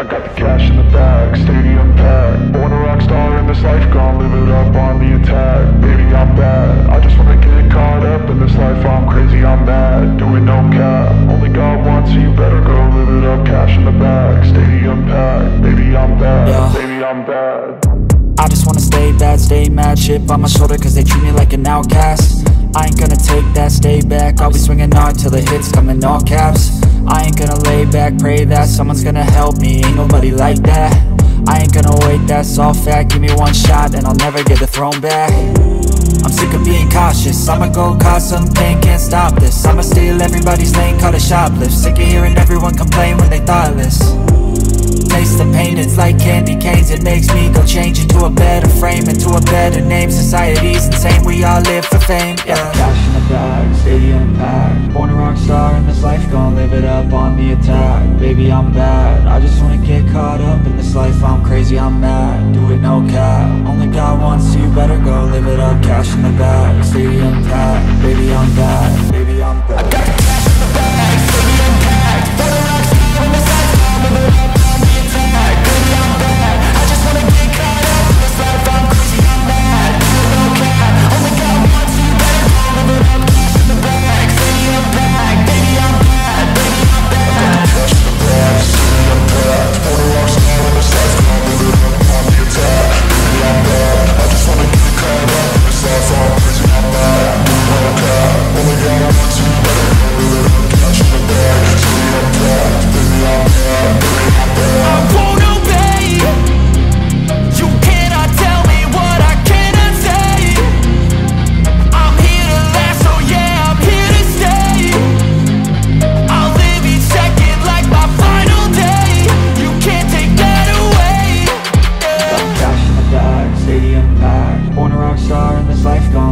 I got the cash in the bag, stadium packed. Born a rock star in this life, gon' live it up on the attack. Baby, I'm bad, I just wanna get caught up in this life. I'm crazy, I'm mad, doing no cap. Only God wants so you better go live it up. Cash in the bag, stadium packed. Baby, I'm bad, yeah. Baby, I'm bad. I just wanna stay bad, stay mad. Chip on my shoulder cause they treat me like an outcast. I ain't gonna take that, stay back. I'll be swinging hard till the hits come in all caps. I ain't gonna lay back, pray that someone's gonna help me. Ain't nobody like that. I ain't gonna wait, that's all fact. Give me one shot and I'll never get the throne back. I'm sick of being cautious, I'ma go cause some pain, can't stop this. I'ma steal everybody's lane, call it shoplift. Sick of hearing everyone complain when they thoughtless. Taste the pain, it's like candy canes. It makes me go change into a better frame, into a better name. Society's insane, we all live for fame, yeah. Cash in the bag, stadium packed. Born a rock star in this life, gon' live it up on the attack. Baby, I'm bad, I just wanna get caught up in this life. I'm crazy, I'm mad, do it no cap. Only God wants, so you better go live it up. Cash in the bag, stadium packed. Baby, I'm bad, baby, I'm bad. I got the cash in the bag, stadium packed. Born a rock star in this life, gon' live it up.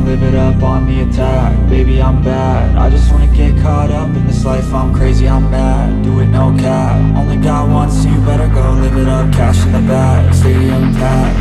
Live it up on the attack, baby I'm bad. I just wanna get caught up in this life. I'm crazy, I'm mad, do it no cap. Only God wants, so you better go live it up. Cash in the bag, stadium packed.